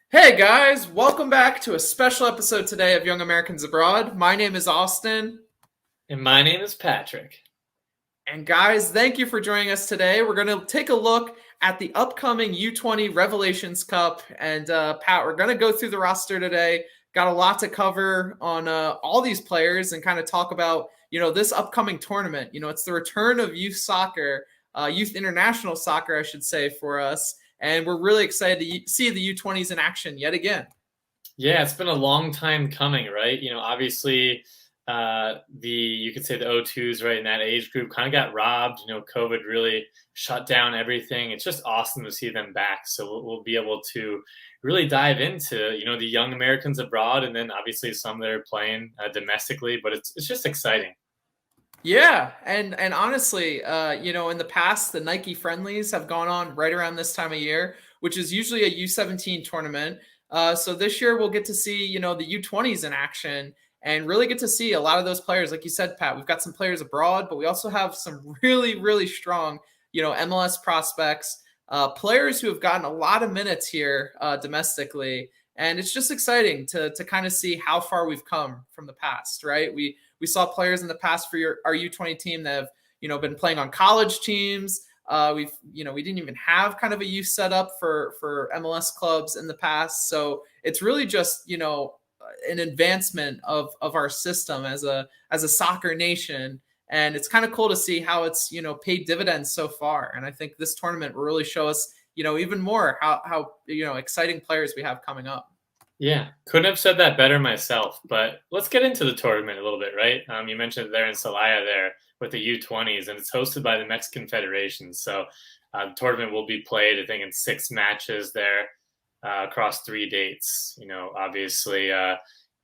Hey guys, welcome back to a special episode today of Young Americans Abroad. My name is Austin. And my name is Patrick. And guys, thank you for joining us today. We're going to take a look at the upcoming U20 Revelations Cup. And Pat, we're going to go through the roster today. Got a lot to cover on all these players and kind of talk about, this upcoming tournament. It's the return of youth soccer, youth international soccer, I should say, for us. And we're really excited to see the U20s in action yet again. Yeah, it's been a long time coming, right? Obviously, you could say the O2s, right, in that age group kind of got robbed. COVID really shut down everything. It's just awesome to see them back. So we'll be able to really dive into, the young Americans abroad, and then obviously some that are playing domestically. But it's just exciting. Yeah, and honestly, in the past, the Nike friendlies have gone on right around this time of year, which is usually a U17 tournament. So this year we'll get to see, the U20s in action and really get to see a lot of those players. Like you said, Pat, we've got some players abroad, but we also have some really, really strong, MLS prospects, players who have gotten a lot of minutes here domestically. And it's just exciting to kind of see how far we've come from the past, right? We saw players in the past for our U20 team that have been playing on college teams. We didn't even have kind of a youth setup for MLS clubs in the past, so it's really just an advancement of our system as a soccer nation, and it's kind of cool to see how it's paid dividends so far. And I think this tournament will really show us even more how exciting players we have coming up. Yeah, couldn't have said that better myself. But let's get into the tournament a little bit, right? You mentioned they're in Celaya there with the U20s, and it's hosted by the Mexican Federation. So the tournament will be played, I think, in 6 matches there across 3 dates. Obviously,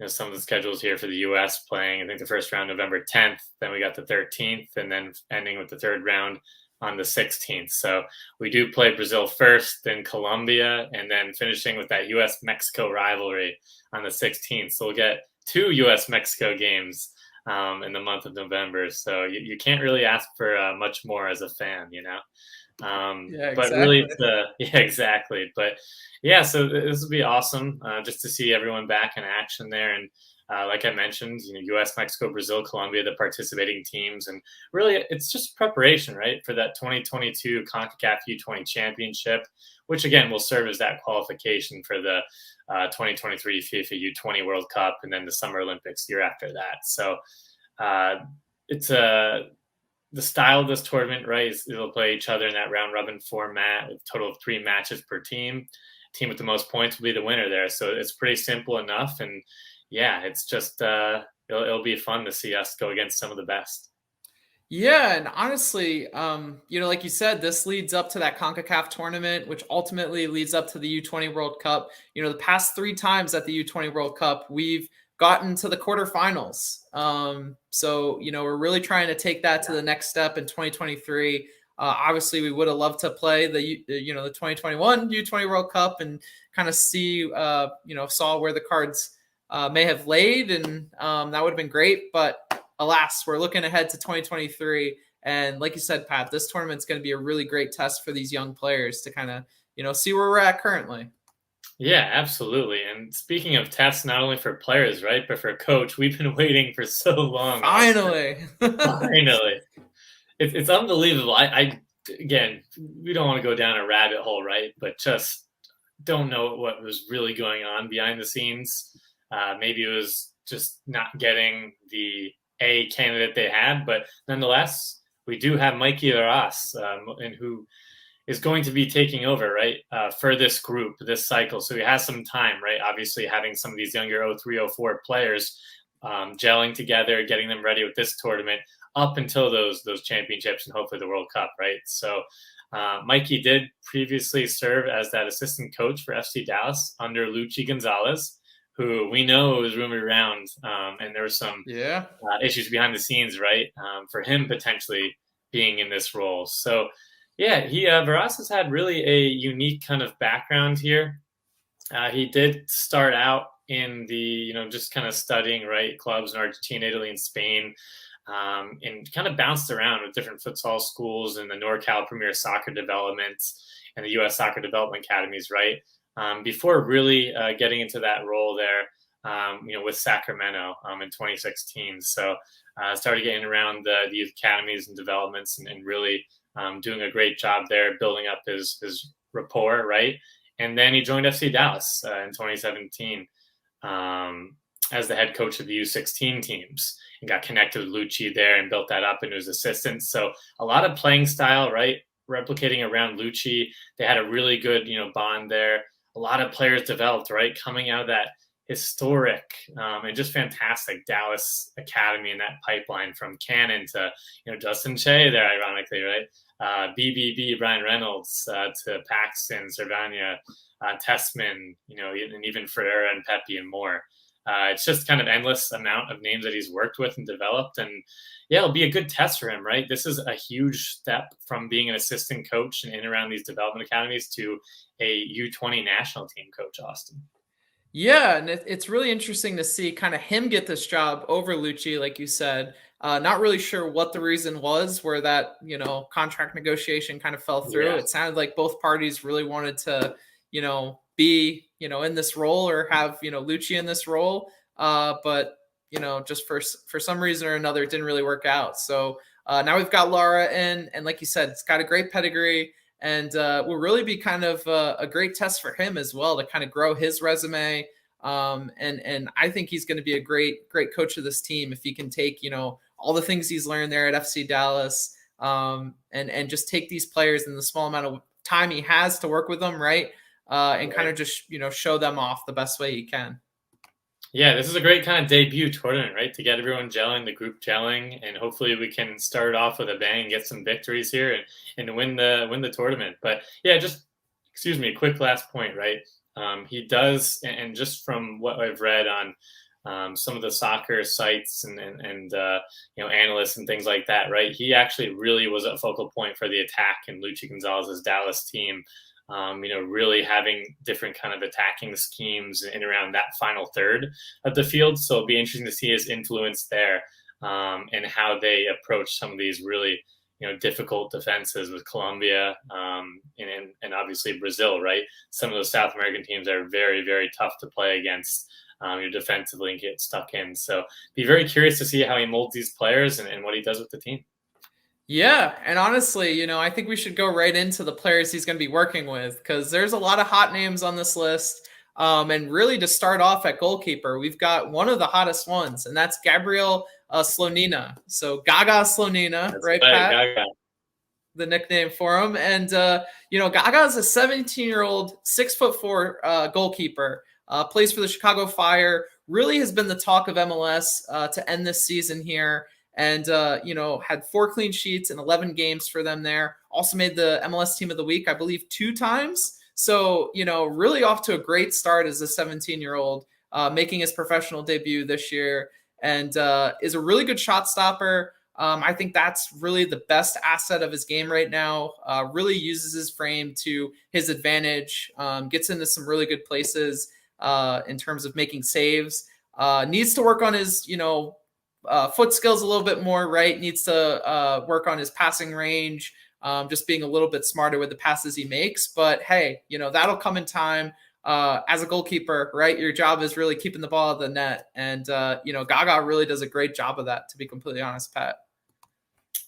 some of the schedules here for the U.S. playing, I think the first round November 10th, then we got the 13th, and then ending with the third round on the 16th. So we do play Brazil first, then Colombia, and then finishing with that U.S.-Mexico rivalry on the 16th. So we'll get 2 U.S.-Mexico games in the month of November. So you can't really ask for much more as a fan. Yeah, But really, exactly. yeah, exactly. But yeah, so this will be awesome just to see everyone back in action there. And like I mentioned, U.S., Mexico, Brazil, Colombia, the participating teams, and really, it's just preparation, right, for that 2022 CONCACAF U20 Championship, which again will serve as that qualification for the 2023 FIFA U20 World Cup, and then the Summer Olympics year after that. So uh, it's the style of this tournament, right? It'll play each other in that round robin format, a total of 3 matches per team. Team with the most points will be the winner there. So it's pretty simple enough, and yeah, it's just it'll be fun to see us go against some of the best. Yeah, and honestly, like you said, this leads up to that CONCACAF tournament, which ultimately leads up to the U20 World Cup. The past 3 times at the U20 World Cup, we've gotten to the quarterfinals. So we're really trying to take that to the next step in 2023. Obviously, we would have loved to play the 2021 U20 World Cup and kind of see saw where the cards may have laid, and that would have been great. But alas, we're looking ahead to 2023. And like you said, Pat, this tournament's going to be a really great test for these young players to kind of, see where we're at currently. Yeah, absolutely. And speaking of tests, not only for players, right, but for a coach, we've been waiting for so long, Austin. Finally. Finally, it's unbelievable. I again, we don't want to go down a rabbit hole, right? But just don't know what was really going on behind the scenes. Maybe it was just not getting the A candidate they had, but nonetheless, we do have Mikey Varas, and who is going to be taking over, right, for this group, this cycle. So he has some time, right? Obviously, having some of these younger 03, 04 players gelling together, getting them ready with this tournament up until those championships and hopefully the World Cup, right? So Mikey did previously serve as that assistant coach for FC Dallas under Luchi Gonzalez, who we know was rumored around, and there were some Yeah. issues behind the scenes, right, for him potentially being in this role. So, yeah, Varas has had really a unique kind of background here. He did start out in the, just kind of studying, right, clubs in Argentina, Italy, and Spain, and kind of bounced around with different futsal schools and the NorCal Premier Soccer Development and the U.S. Soccer Development Academies, right? before really getting into that role there, with Sacramento in 2016. So started getting around the youth academies and developments, and really doing a great job there, building up his rapport, right? And then he joined FC Dallas in 2017 as the head coach of the U16 teams, and got connected with Lucci there and built that up into his assistant. So a lot of playing style, right? Replicating around Lucci. They had a really good, bond there. A lot of players developed, right? Coming out of that historic and just fantastic Dallas Academy and that pipeline from Cannon to, Justin Che there, ironically, right? BBB, Brian Reynolds to Paxton, Cervania, Tessman, and even Ferreira and Pepe and more. It's just kind of endless amount of names that he's worked with and developed. And yeah, it'll be a good test for him, right? This is a huge step from being an assistant coach and in around these development academies to a U20 national team coach, Austin. Yeah, and it's really interesting to see kind of him get this job over Lucci, like you said. Not really sure what the reason was where that, contract negotiation kind of fell through. Yeah. It sounded like both parties really wanted to, be, in this role or have, Lucci in this role. But, just for some reason or another, it didn't really work out. So now we've got Lara in, and like you said, it's got a great pedigree. And will really be kind of a great test for him as well to kind of grow his resume. And I think he's going to be a great coach of this team if he can take, all the things he's learned there at FC Dallas, and just take these players in the small amount of time he has to work with them, right? And kind of just, show them off the best way he can. Yeah, this is a great kind of debut tournament, right? To get everyone gelling, the group gelling, and hopefully we can start off with a bang and get some victories here and win the tournament. But yeah, just quick last point, right? He does, and just from what I've read on some of the soccer sites and analysts and things like that, right? He actually really was a focal point for the attack in Luchi Gonzalez's Dallas team. Really having different kind of attacking schemes in around that final third of the field. So it'll be interesting to see his influence there, and how they approach some of these really, difficult defenses with Colombia, and obviously Brazil, right? Some of those South American teams are very, very tough to play against. Defensively and get stuck in. So be very curious to see how he molds these players and what he does with the team. Yeah, and honestly, I think we should go right into the players he's going to be working with, because there's a lot of hot names on this list. And really, to start off at goalkeeper, we've got one of the hottest ones, and that's Gabriel Slonina. So Gaga Slonina, That's right, Pat? Gaga. The nickname for him. And Gaga is a 17-year-old, 6'4" goalkeeper. Plays for the Chicago Fire. Really has been the talk of MLS to end this season here. And, had 4 clean sheets in 11 games for them there. Also made the MLS Team of the Week, I believe, 2 times. So, really off to a great start as a 17-year-old, making his professional debut this year, and is a really good shot stopper. I think that's really the best asset of his game right now. Really uses his frame to his advantage, gets into some really good places in terms of making saves. Needs to work on his, foot skills a little bit more, right? Needs to work on his passing range, just being a little bit smarter with the passes he makes. But hey, that'll come in time. As a goalkeeper, right? Your job is really keeping the ball at the net. And, Gaga really does a great job of that, to be completely honest, Pat.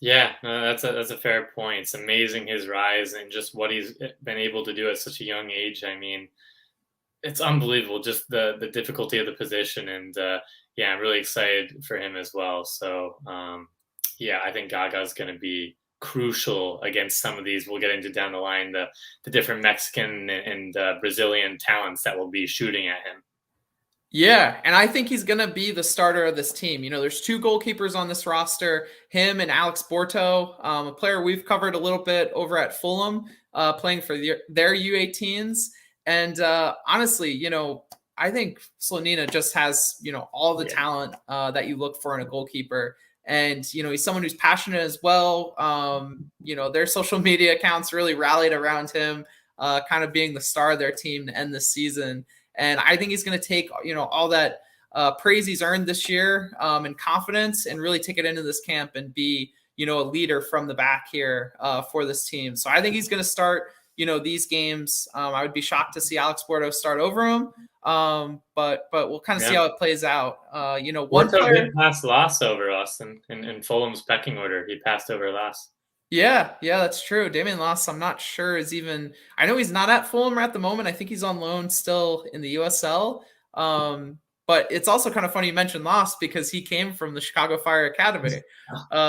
Yeah, no, that's a fair point. It's amazing his rise and just what he's been able to do at such a young age. I mean, it's unbelievable, just the difficulty of the position. And yeah, I'm really excited for him as well. So yeah, I think Gaga's going to be crucial against some of these. We'll get into down the line, the different Mexican and Brazilian talents that will be shooting at him. Yeah, and I think he's going to be the starter of this team. There's 2 goalkeepers on this roster, him and Alex Borto, a player we've covered a little bit over at Fulham, playing for their U18's. And honestly, I think Slonina just has, all the talent that you look for in a goalkeeper. And, he's someone who's passionate as well. Their social media accounts really rallied around him, kind of being the star of their team to end the season. And I think he's going to take, all that praise he's earned this year and confidence, and really take it into this camp and be, a leader from the back here for this team. So I think he's going to start these games. I would be shocked to see Alex Borto start over him. But we'll kind of see Yeah. how it plays out. One Porto player. did pass Loss over us in Fulham's pecking order. He passed over Loss. Yeah, that's true. Damian Loss, I'm not sure is even. I know he's not at Fulham at the moment. I think he's on loan still in the USL. But it's also kind of funny you mentioned Loss because he came from the Chicago Fire Academy.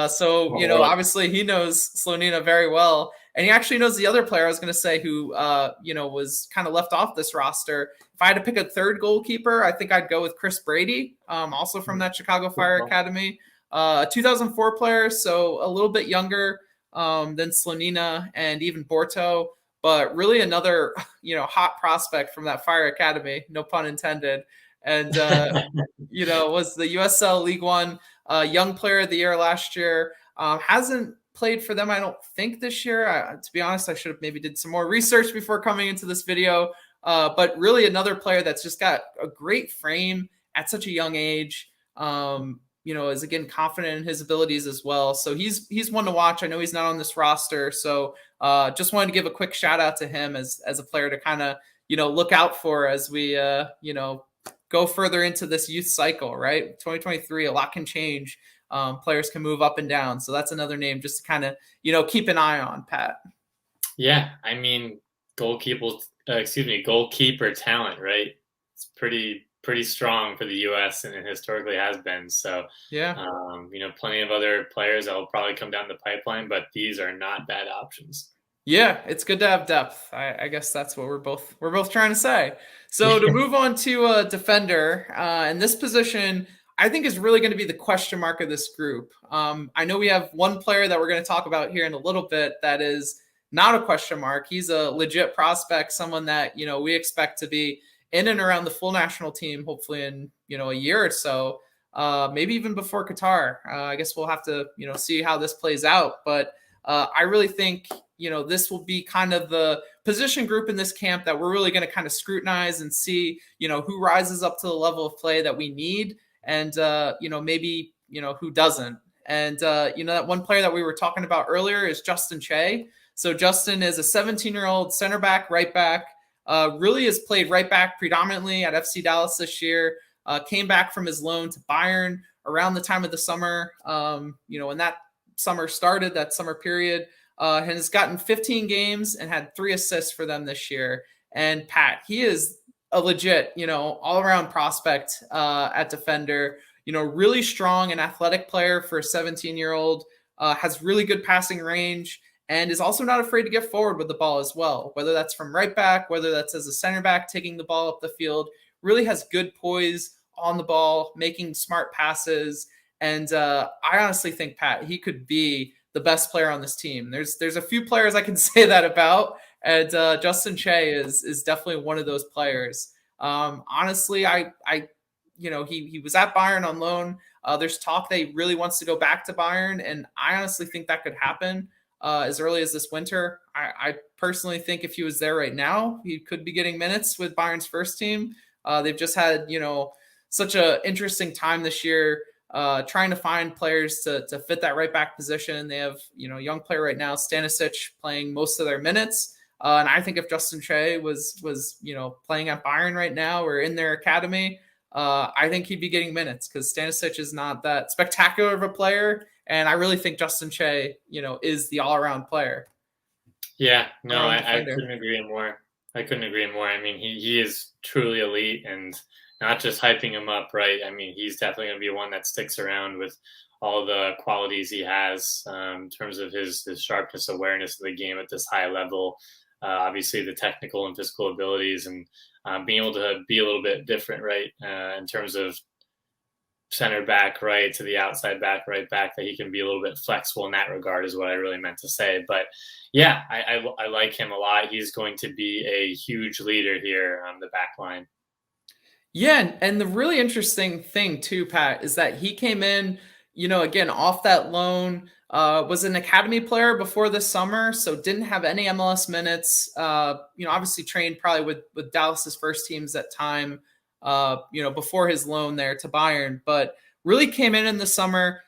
So obviously he knows Slonina very well, and he actually knows the other player I was going to say who was kind of left off this roster. If I had to pick a third goalkeeper, I think I'd go with Chris Brady, also from that Chicago Fire Academy, a 2004 player, so a little bit younger than Slonina and even Borto, but really another hot prospect from that Fire Academy, no pun intended. And was the USL League One Young Player of the Year last year. Hasn't played for them, I don't think, this year. To be honest, I should have maybe did some more research before coming into this video. But really another player that's just got a great frame at such a young age. Is again confident in his abilities as well. So he's one to watch. I know he's not on this roster, so just wanted to give a quick shout out to him as a player to kind of look out for as we go further into this youth cycle. Right, 2023, a lot can change. Players can move up and down, so that's another name just to kind of keep an eye on, Pat. Yeah, I mean goalkeeper talent, right? It's pretty strong for the U.S. and it historically has been. So yeah, plenty of other players that will probably come down the pipeline, but these are not bad options. Yeah, it's good to have depth. I guess that's what we're both trying to say. So to move on to a defender, and this position I think is really going to be the question mark of this group. I know we have one player that we're going to talk about here in a little bit that is not a question mark. He's a legit prospect, someone that we expect to be in and around the full national team, hopefully in a year or so, maybe even before Qatar. I guess we'll have to see how this plays out. But I really think this will be kind of the position group in this camp that we're really going to kind of scrutinize and see who rises up to the level of play that we need, and maybe who doesn't. And that one player that we were talking about earlier is Justin Che. So Justin is a 17-year-old center back, right back. Really has played right back predominantly at FC Dallas this year. Came back from his loan to Bayern around the time of the summer. When that summer started, that summer period, and has gotten 15 games and had 3 assists for them this year. And Pat, he is a legit, all-around prospect at defender. Really strong and athletic player for a 17-year-old. Has really good passing range. And is also not afraid to get forward with the ball as well, whether that's from right back, whether that's as a center back taking the ball up the field. Really has good poise on the ball, making smart passes. And I honestly think, Pat, he could be the best player on this team. There's a few players I can say that about, and Justin Che is definitely one of those players. Honestly, he was at Bayern on loan. There's talk that he really wants to go back to Bayern, and I honestly think that could happen as early as this winter. I personally think if he was there right now, he could be getting minutes with Bayern's first team. They've just had, such an interesting time this year trying to find players to fit that right back position. They have, young player right now, Stanisic, playing most of their minutes. And I think if Justin Che was playing at Bayern right now or in their academy, I think he'd be getting minutes because Stanisic is not that spectacular of a player. And I really think Justin Che, is the all-around player. Yeah, no, I couldn't agree more. I mean, he is truly elite, and not just hyping him up, right? I mean, he's definitely going to be one that sticks around with all the qualities he has in terms of his sharpness, awareness of the game at this high level. Obviously, the technical and physical abilities, and being able to be a little bit different, right, in terms of center back right to the outside back right back, that he can be a little bit flexible in that regard is what I really meant to say. But yeah, I like him a lot. He's going to be a huge leader here on the back line. Yeah, and the really interesting thing too, Pat, is that he came in, again, off that loan, was an academy player before this summer, so didn't have any MLS minutes. Obviously trained probably with Dallas's first teams at time, before his loan there to Bayern, but really came in the summer,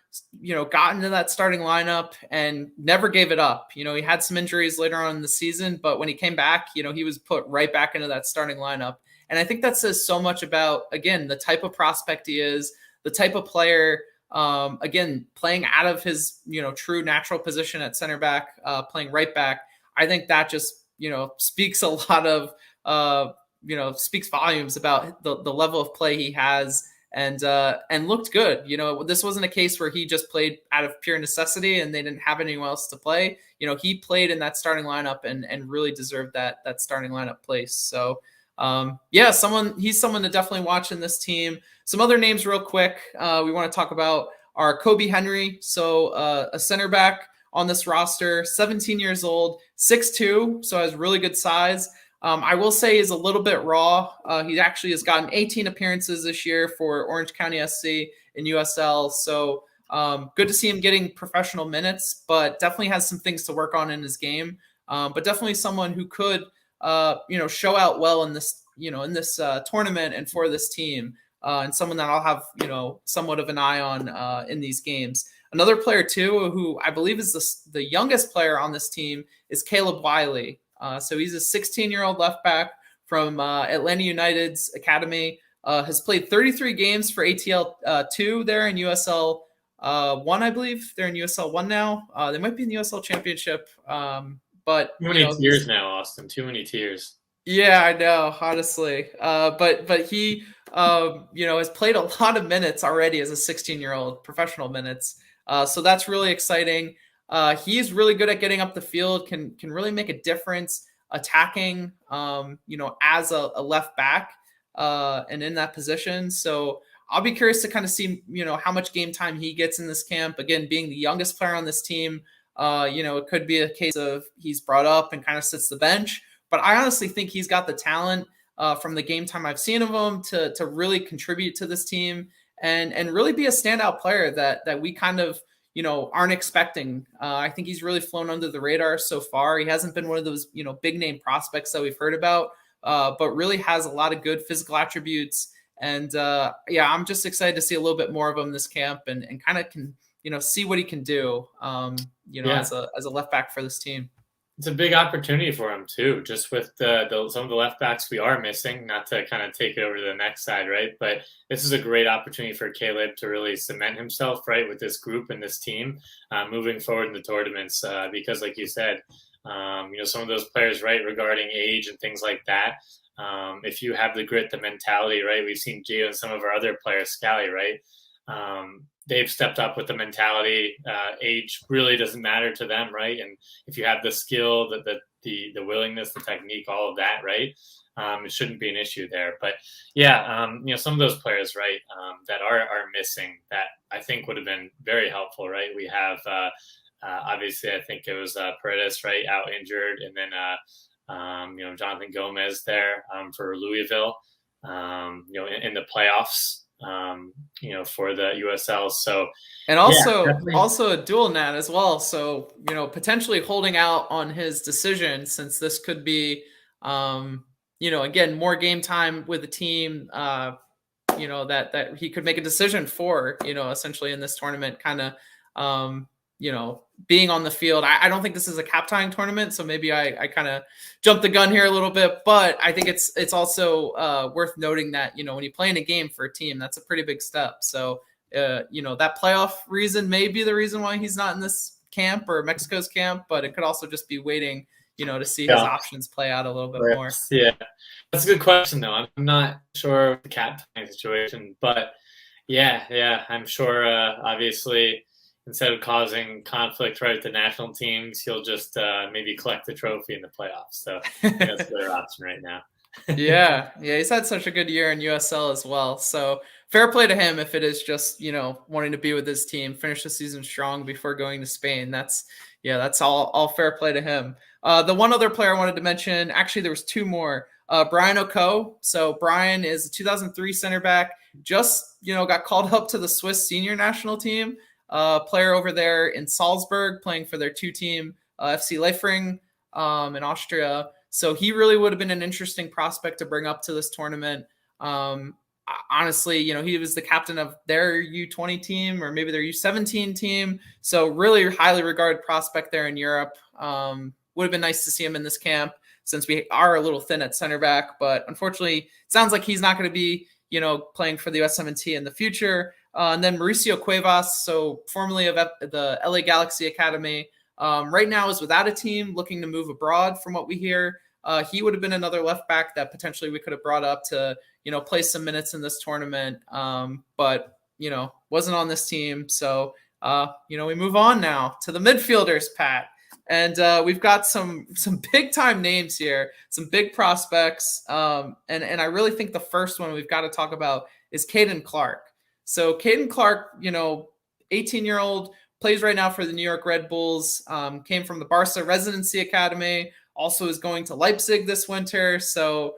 got into that starting lineup and never gave it up. He had some injuries later on in the season, but when he came back, he was put right back into that starting lineup. And I think that says so much about, again, the type of prospect he is, the type of player, again, playing out of his, true natural position at center back, playing right back. I think that just, speaks a lot of, speaks volumes about the level of play he has, and looked good. This wasn't a case where he just played out of pure necessity and they didn't have anyone else to play. He played in that starting lineup and really deserved that starting lineup place. So he's someone to definitely watch in this team. Some other names real quick we want to talk about are Kobe Henry. So a center back on this roster, 17 years old, 6'2", so has really good size. I will say he's a little bit raw. He actually has gotten 18 appearances this year for Orange County SC in USL. So good to see him getting professional minutes, but definitely has some things to work on in his game. But definitely someone who could, show out well in this, tournament and for this team, and someone that I'll have, somewhat of an eye on in these games. Another player too, who I believe is the youngest player on this team, is Caleb Wiley. So he's a 16-year-old left back from Atlanta United's academy. Has played 33 games for ATL 2 there in USL 1, I believe. They're in USL 1 now. They might be in the USL Championship. But too many tiers now, Austin. Too many tiers. Yeah, I know, honestly. But he, has played a lot of minutes already as a 16-year-old, professional minutes. So that's really exciting. He's really good at getting up the field, can really make a difference attacking, as a left back and in that position. So I'll be curious to kind of see, how much game time he gets in this camp. Again, being the youngest player on this team, it could be a case of he's brought up and kind of sits the bench. But I honestly think he's got the talent from the game time I've seen of him to really contribute to this team and really be a standout player that we kind of, aren't expecting. I think he's really flown under the radar so far. He hasn't been one of those, big name prospects that we've heard about, but really has a lot of good physical attributes. And I'm just excited to see a little bit more of him this camp and kind of can, see what he can do, as a left back for this team. It's a big opportunity for him too, just with some of the left backs we are missing, not to kind of take it over to the next side, right? But this is a great opportunity for Caleb to really cement himself, right, with this group and this team moving forward in the tournaments. Because like you said, some of those players, right, regarding age and things like that, if you have the grit, the mentality, right, we've seen Gio and some of our other players, Scally, right, they've stepped up with the mentality. Age really doesn't matter to them, right? And if you have the skill, the willingness, the technique, all of that, right, it shouldn't be an issue there. But some of those players, right, that are missing, that I think would have been very helpful, right? We have obviously, I think it was Paredes, right, out injured, and then Jonathan Gomez there for Louisville, in the playoffs. For the USL. So, and also a dual nat as well. So, potentially holding out on his decision, since this could be, again, more game time with the team, that he could make a decision for, essentially in this tournament, kind of, being on the field. I don't think this is a cap tying tournament, so maybe I kind of jumped the gun here a little bit, but I think it's also worth noting that, when you play in a game for a team, that's a pretty big step. So, that playoff reason may be the reason why he's not in this camp or Mexico's camp, but it could also just be waiting, to see his options play out a little bit more. Yeah, that's a good question, though. I'm not sure of the cap tying situation, but I'm sure, obviously, instead of causing conflict right with the national teams, he'll just maybe collect the trophy in the playoffs. So that's their option right now. yeah, he's had such a good year in USL as well. So fair play to him if it is just, wanting to be with his team, finish the season strong before going to Spain. That's all fair play to him. The one other player I wanted to mention, actually there was two more. Brian Oko. So Brian is a 2003 center back, just, got called up to the Swiss senior national team. Player over there in Salzburg, playing for their two-team FC Leifring in Austria. So he really would have been an interesting prospect to bring up to this tournament. honestly, he was the captain of their U20 team or maybe their U17 team. So really highly regarded prospect there in Europe. Would have been nice to see him in this camp since we are a little thin at center back, but unfortunately, it sounds like he's not going to be, playing for the US17 in the future. And then Mauricio Cuevas, so formerly of the LA Galaxy Academy, right now is without a team, looking to move abroad from what we hear. He would have been another left back that potentially we could have brought up to, play some minutes in this tournament. But, wasn't on this team. So, we move on now to the midfielders, Pat. And we've got some big time names here, some big prospects. And I really think the first one we've got to talk about is Caden Clark. So Caden Clark, 18-year-old, plays right now for the New York Red Bulls, came from the Barca Residency Academy, also is going to Leipzig this winter. So,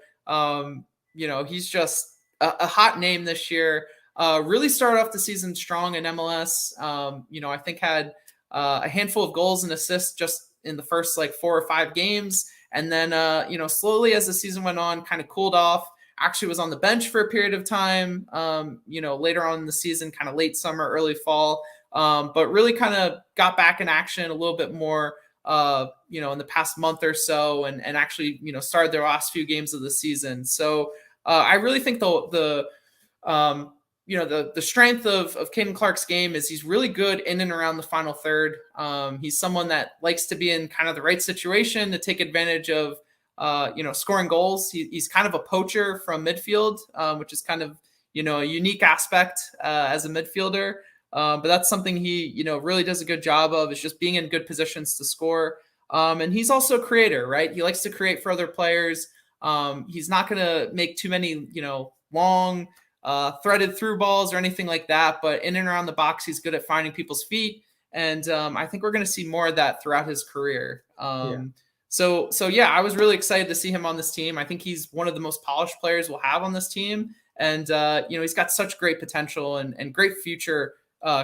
he's just a hot name this year. Really started off the season strong in MLS. I think had a handful of goals and assists just in the first 4 or 5 games. And then, slowly as the season went on, kind of cooled off. Actually was on the bench for a period of time, later on in the season, kind of late summer, early fall. But really kind of got back in action a little bit more, in the past month or so, and actually, started their last few games of the season. So I really think the strength of Caden Clark's game is he's really good in and around the final third. He's someone that likes to be in kind of the right situation to take advantage of, scoring goals. He's kind of a poacher from midfield, which is kind of, a unique aspect as a midfielder. But that's something he, really does a good job of, is just being in good positions to score. And he's also a creator, right? He likes to create for other players. He's not going to make too many, long threaded through balls or anything like that. But in and around the box, he's good at finding people's feet. And I think we're going to see more of that throughout his career. So I was really excited to see him on this team. I think he's one of the most polished players we'll have on this team. And, he's got such great potential and great future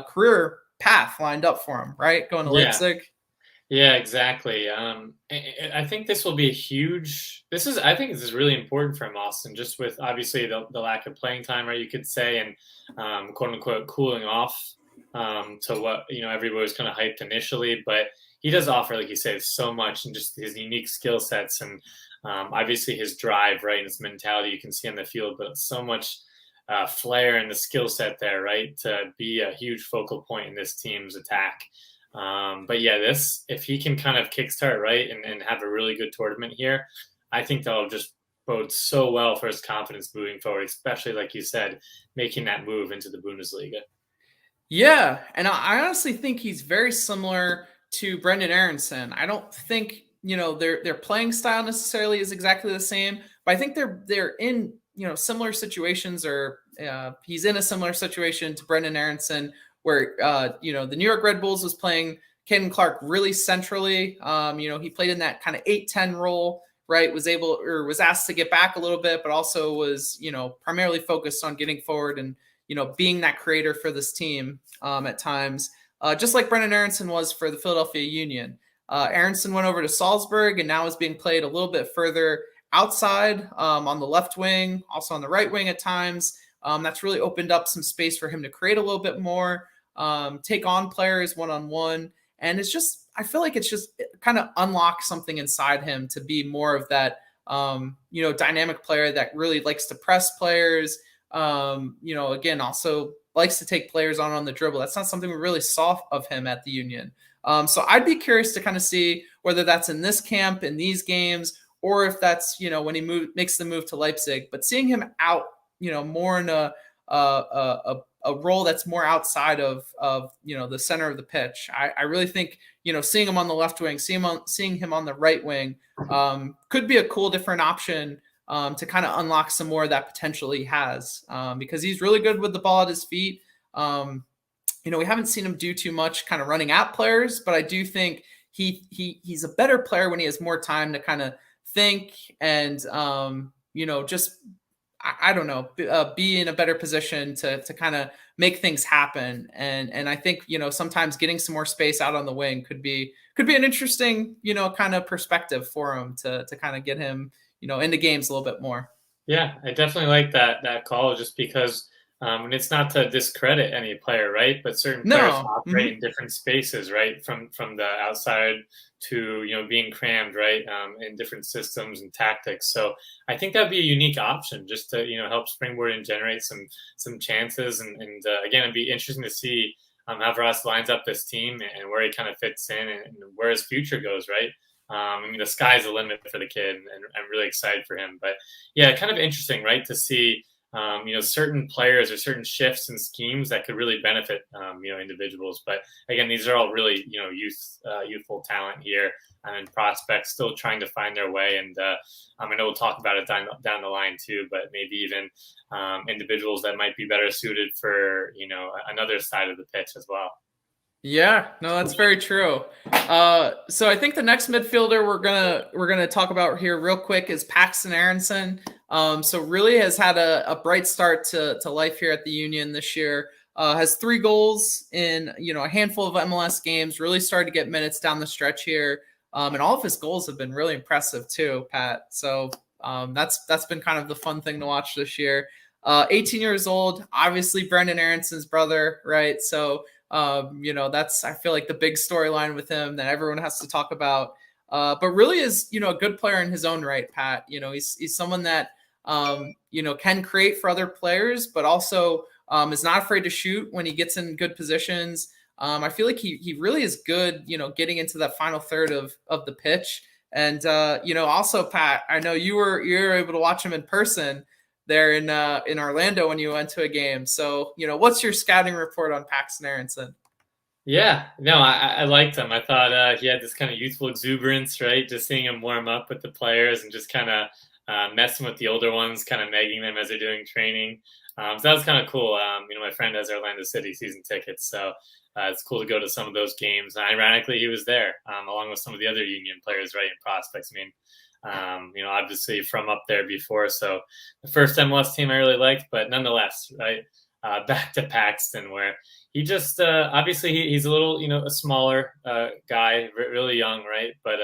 career path lined up for him, right? Going to Leipzig. Yeah, exactly. I think this will be a huge. I think this is really important for him, Austin. Just with obviously the lack of playing time, right? You could say, and quote unquote cooling off to what everybody was kind of hyped initially, but he does offer, like you said, so much, and just his unique skill sets, and obviously his drive, right, and his mentality you can see on the field, but so much flair and the skill set there, right, to be a huge focal point in this team's attack. But yeah, if he can kind of kickstart, right, and have a really good tournament here, I think that'll just bode so well for his confidence moving forward, especially, like you said, making that move into the Bundesliga. Yeah, and I honestly think he's very similar to Brendan Aronson. I don't think, their playing style necessarily is exactly the same, but I think they're in, similar situations, or he's in a similar situation to Brendan Aronson, where, the New York Red Bulls was playing Caden Clark really centrally. He played in that kind of 8-10 role, right? Was asked to get back a little bit, but also was, primarily focused on getting forward and, being that creator for this team at times, just like Brendan Aronson was for the Philadelphia Union. Aronson went over to Salzburg and now is being played a little bit further outside, on the left wing, also on the right wing at times. That's really opened up some space for him to create a little bit more, take on players one-on-one. And I feel like it's just kind of unlocked something inside him to be more of that, dynamic player that really likes to press players. Again, also likes to take players on the dribble. That's not something we really saw of him at the Union. So I'd be curious to kind of see whether that's in this camp, in these games, or if that's, when he makes the move to Leipzig. But seeing him out, more in a role that's more outside of the center of the pitch. I really think, seeing him on the left wing, seeing him on the right wing, could be a cool different option to kind of unlock some more of that potential he has, because he's really good with the ball at his feet. We haven't seen him do too much kind of running at players, but I do think he's a better player when he has more time to kind of think and, just, I don't know, be in a better position to kind of make things happen. And I think, sometimes getting some more space out on the wing could be an interesting, kind of perspective for him to kind of get him, into games a little bit more. Yeah, I definitely like that call just because, and it's not to discredit any player, right? But certain players No. operate in different spaces, right? From the outside to being crammed, right? In different systems and tactics. So I think that'd be a unique option just to help springboard and generate some chances. And again, it'd be interesting to see how Varas lines up this team and where he kind of fits in and where his future goes, right? I mean, the sky's the limit for the kid, and I'm really excited for him. But yeah, kind of interesting, right? To see, certain players or certain shifts and schemes that could really benefit, individuals. But again, these are all really, youthful talent here and prospects still trying to find their way. And I know we'll talk about it down the line too, but maybe even individuals that might be better suited for, another side of the pitch as well. Yeah, no, that's very true. So I think the next midfielder we're gonna talk about here real quick is Paxton Aronson. So really has had a bright start to life here at the Union this year. Has 3 goals in a handful of MLS games. Really started to get minutes down the stretch here, and all of his goals have been really impressive too, Pat. So that's been kind of the fun thing to watch this year. 18 years old, obviously Brendan Aronson's brother, right? So that's I feel like the big storyline with him that everyone has to talk about. But really is a good player in his own right, Pat. He's someone that can create for other players, but also is not afraid to shoot when he gets in good positions. I feel like he really is good, getting into that final third of the pitch. And also Pat, I know you were able to watch him in person there in Orlando when you went to a game. So, what's your scouting report on Paxton Aronson? Yeah, no, I liked him. I thought he had this kind of youthful exuberance, right? Just seeing him warm up with the players and just kind of messing with the older ones, kind of nagging them as they're doing training. So that was kind of cool. My friend has Orlando City season tickets, so it's cool to go to some of those games. And ironically, he was there along with some of the other Union players, right, in prospects. I mean, obviously from up there before. So the first MLS team I really liked, but nonetheless, right, back to Paxton, where he just obviously he's a little, a smaller guy, really young, right? But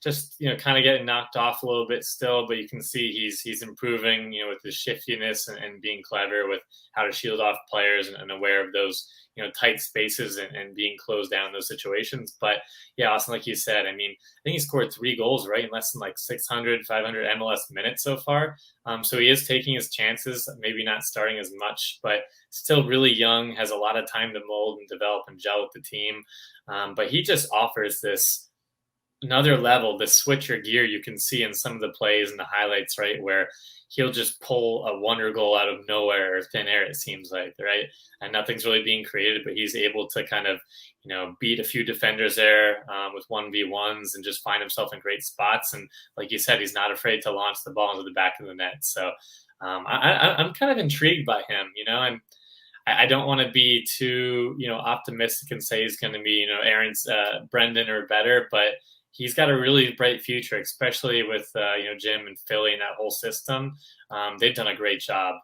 just kind of getting knocked off a little bit still. But you can see he's improving, with his shiftiness and being clever with how to shield off players and aware of those tight spaces and being closed down in those situations. But yeah, Austin, like you said, I mean, I think he scored 3 goals, right, in less than like 600, 500 MLS minutes so far. So he is taking his chances, maybe not starting as much, but still really young, has a lot of time to mold and develop and gel with the team. But he just offers this another level, the switcher gear you can see in some of the plays and the highlights, right, where he'll just pull a wonder goal out of nowhere or thin air, it seems like, right? And nothing's really being created, but he's able to kind of, beat a few defenders there with 1v1s and just find himself in great spots. And like you said, he's not afraid to launch the ball into the back of the net. So I'm kind of intrigued by him, and I don't want to be too, optimistic and say he's going to be, Aaron's Brendan or better, but he's got a really bright future, especially with Jim and Philly and that whole system. They've done a great job.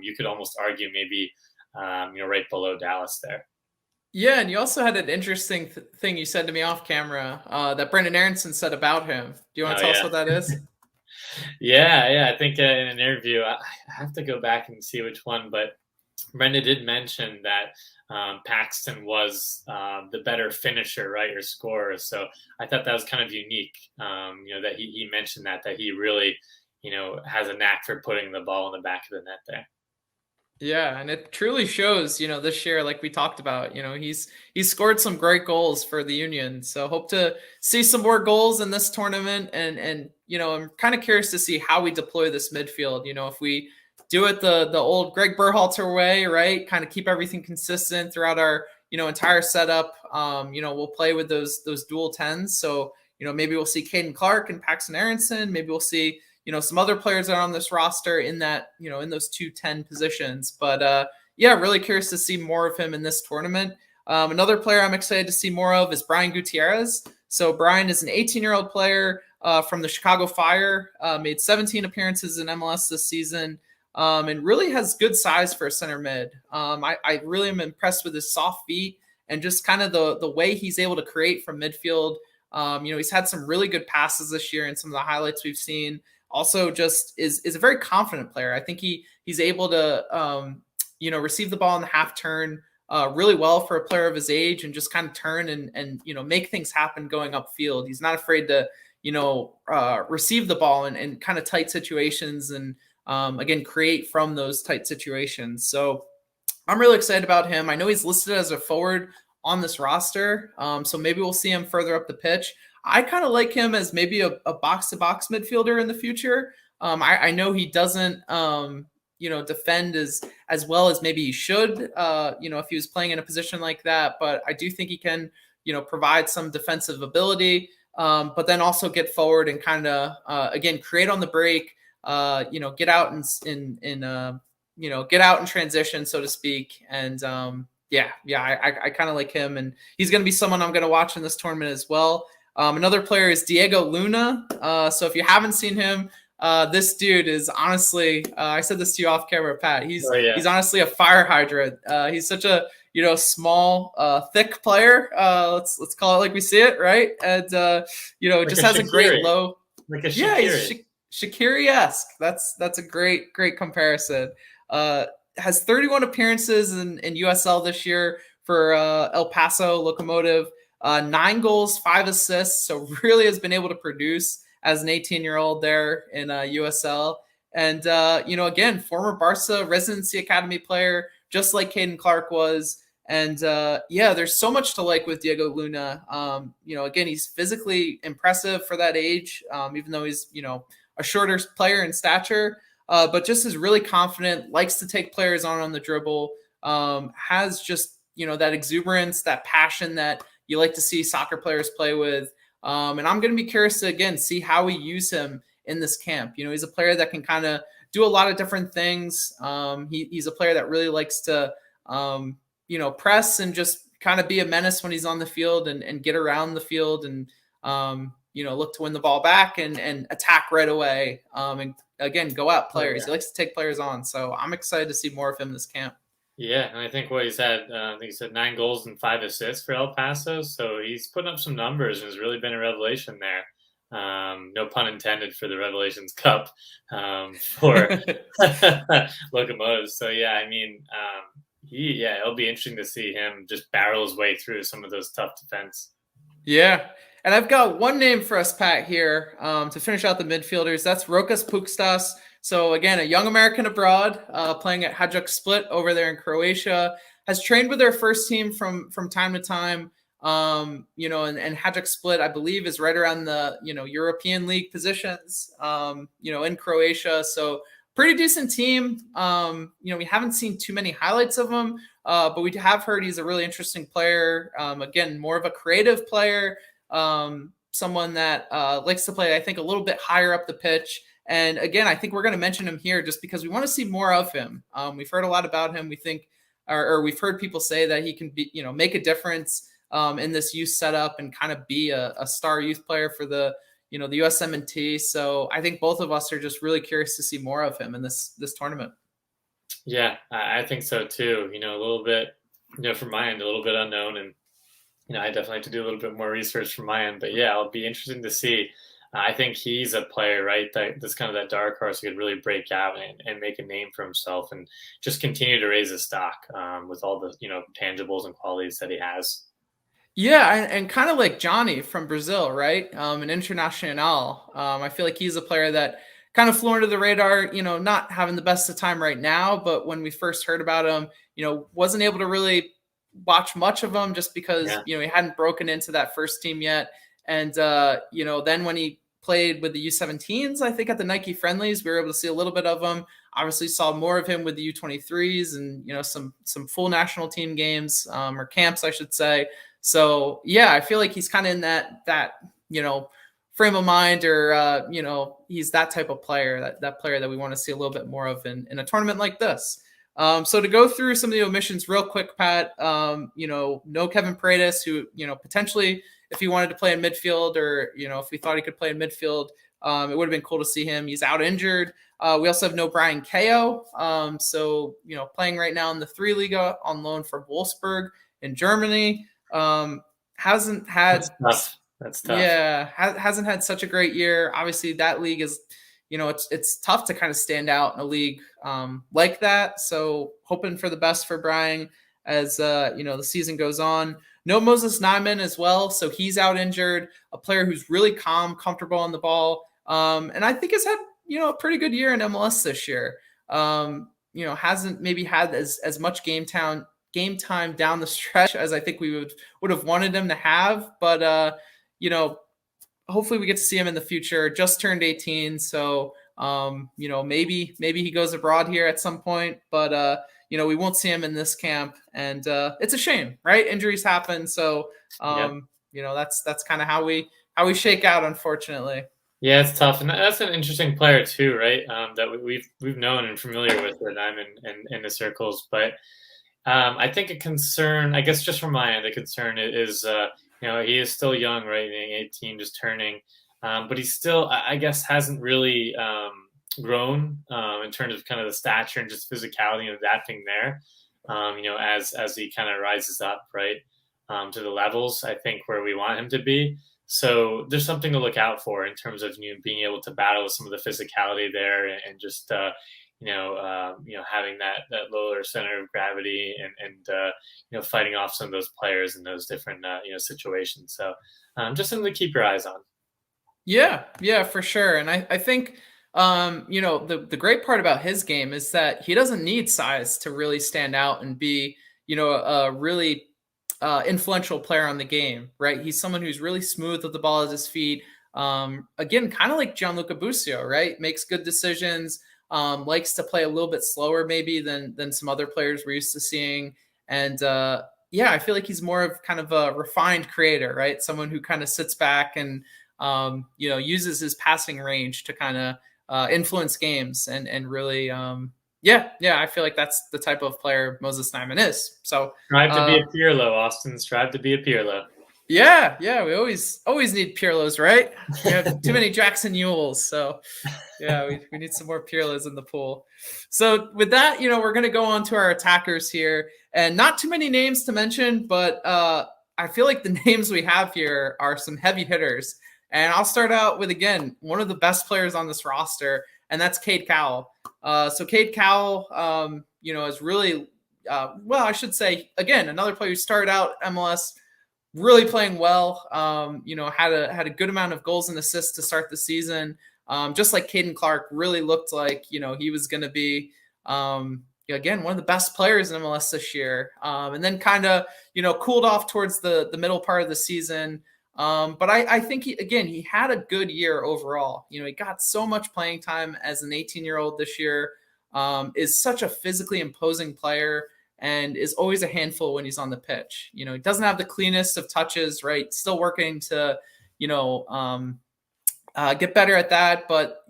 You could almost argue maybe right below Dallas there. Yeah, and you also had an interesting thing you said to me off camera that Brendan Aronson said about him. Do you want Oh to tell us yeah, what that is? yeah. I think in an interview, I have to go back and see which one, but Brenda did mention that Paxton was the better finisher, right, or scorer. So I thought that was kind of unique. That he mentioned that he really, has a knack for putting the ball in the back of the net there. Yeah, and it truly shows, this year, like we talked about, he's scored some great goals for the Union. So hope to see some more goals in this tournament. And I'm kind of curious to see how we deploy this midfield. If we do it the old Greg Berhalter way, right? Kind of keep everything consistent throughout our entire setup. We'll play with those dual tens. So maybe we'll see Caden Clark and Paxton Aronson. Maybe we'll see some other players that are on this roster in that, in those 2-10 positions. But yeah, really curious to see more of him in this tournament. Another player I'm excited to see more of is Brian Gutierrez. So Brian is an 18-year-old player from the Chicago Fire, made 17 appearances in MLS this season, and really has good size for a center mid. I really am impressed with his soft feet and just kind of the way he's able to create from midfield. He's had some really good passes this year in some of the highlights we've seen. also just is a very confident player. I think he's able to receive the ball in the half turn really well for a player of his age, and just kind of turn and make things happen going upfield. He's not afraid to receive the ball in kind of tight situations, and again create from those tight situations. So I'm really excited about him. I know he's listed as a forward on this roster, so maybe we'll see him further up the pitch. I kind of like him as maybe a box-to-box midfielder in the future. I know he doesn't, defend as well as maybe he should, if he was playing in a position like that. But I do think he can, provide some defensive ability, but then also get forward and kind of, again, create on the break, get out get out in transition, so to speak. And I kind of like him, and he's going to be someone I'm going to watch in this tournament as well. Another player is Diego Luna. So if you haven't seen him, this dude is honestly, I said this to you off camera, Pat. He's honestly a fire hydrant. He's such a small, thick player. Let's call it like we see it, right? And like just has Shaqiri. A great low. Like a Shaqiri. He's Shaqiri-esque. That's a great comparison. Has 31 appearances in USL this year for El Paso Locomotive. 9 goals, 5 assists. So really has been able to produce as an 18-year-old there in USL. And, again, former Barca residency academy player, just like Caden Clark was. And, there's so much to like with Diego Luna. Again, he's physically impressive for that age, even though he's, a shorter player in stature, but just is really confident, likes to take players on the dribble, has just, that exuberance, that passion that you like to see soccer players play with. And I'm going to be curious to, again, see how we use him in this camp. He's a player that can kind of do a lot of different things. He's a player that really likes to, press and just kind of be a menace when he's on the field and get around the field and, look to win the ball back and attack right away. And again, go out players. He likes to take players on. So I'm excited to see more of him this camp. Yeah, and I think what he's had, I think he said 9 goals and 5 assists for El Paso. So he's putting up some numbers and has really been a revelation there. No pun intended for the Revelations Cup for Locomotives. So yeah, I mean, it'll be interesting to see him just barrel his way through some of those tough defense. Yeah. And I've got one name for us, Pat, here to finish out the midfielders. That's Rokas Pukstas. So again, a young American abroad, playing at Hajduk Split over there in Croatia, has trained with their first team from time to time. And Hajduk Split, I believe, is right around the European League positions, in Croatia. So pretty decent team. We haven't seen too many highlights of him, but we have heard he's a really interesting player. Again, more of a creative player. Someone that likes to play, I think, a little bit higher up the pitch. And again, I think we're going to mention him here just because we want to see more of him. We've heard a lot about him. We think, or we've heard people say that he can be, make a difference in this youth setup and kind of be a star youth player for the USMNT. So I think both of us are just really curious to see more of him in this tournament. Yeah, I think so too. A little bit, from my end, a little bit unknown, and I definitely have to do a little bit more research from my end. But yeah, it'll be interesting to see. I think he's a player, right, that's kind of that dark horse who could really break out and make a name for himself and just continue to raise his stock with all the, tangibles and qualities that he has. Yeah, and kind of like Johnny from Brazil, right? An international. I feel like he's a player that kind of flew under the radar, not having the best of time right now, but when we first heard about him, wasn't able to really watch much of him just because, he hadn't broken into that first team yet. And, then when he played with the U17's, I think at the Nike friendlies, we were able to see a little bit of him. Obviously saw more of him with the U23's and, some full national team games or camps, I should say. So, yeah, I feel like he's kind of in that frame of mind or, he's that type of player, that player that we want to see a little bit more of in a tournament like this. So to go through some of the omissions real quick, Pat, no Kevin Paredes, who, potentially if he wanted to play in midfield or, if we thought he could play in midfield, it would have been cool to see him. He's out injured. We also have no Brian Kao. So, playing right now in the 3 Liga on loan from Wolfsburg in Germany. Hasn't had That's tough. Yeah, hasn't had such a great year. Obviously, that league is, it's tough to kind of stand out in a league like that. So hoping for the best for Brian as the season goes on. No Moses Nyman as well, so he's out injured. A player who's really calm, comfortable on the ball, and I think has had a pretty good year in MLS this year. Hasn't maybe had as much game time down the stretch as I think we would have wanted him to have, but hopefully we get to see him in the future. Just turned 18, so maybe he goes abroad here at some point, but we won't see him in this camp, and it's a shame, right? Injuries happen, so Yep. That's kind of how we shake out, unfortunately. Yeah, it's tough, and that's an interesting player too, right? That we've known and familiar with I'm in the circles, but I think a concern, I guess, just from my end, the concern is, he is still young, right? Being 18, just turning, but he still, I guess, hasn't really grown in terms of kind of the stature and just physicality and adapting there. As he kind of rises up, right, to the levels I think where we want him to be. So there's something to look out for in terms of being able to battle some of the physicality there, and just having that lower center of gravity, and fighting off some of those players in those different situations. So just something to keep your eyes on. Yeah, for sure. And I think the great part about his game is that he doesn't need size to really stand out and be a really influential player on the game, right? He's someone who's really smooth with the ball at his feet. Again, kind of like Gianluca Busio, right? Makes good decisions, likes to play a little bit slower maybe than some other players we're used to seeing. And I feel like he's more of kind of a refined creator, right? Someone who kind of sits back and uses his passing range to kind of influence games and really I feel like that's the type of player Moses Nyman is. So Strive to be a Pirlo, Austin. Strive to be a Pirlo. Yeah, we always need Pirlos, right? We have too many Jackson Ewells, so we need some more Pirlos in the pool. So with that, we're going to go on to our attackers here, and not too many names to mention, but I feel like the names we have here are some heavy hitters. And I'll start out with, again, one of the best players on this roster, and that's Cade Cowell. So Cade Cowell, is really, I should say, again, another player who started out MLS really playing well. Had a good amount of goals and assists to start the season. Just like Caden Clark, really looked like he was going to be again one of the best players in MLS this year. And then kind of cooled off towards the middle part of the season. But I think he had a good year overall. He got so much playing time as an 18-year-old this year. Is such a physically imposing player, and is always a handful when he's on the pitch. He doesn't have the cleanest of touches, right? Still working to, get better at that. But,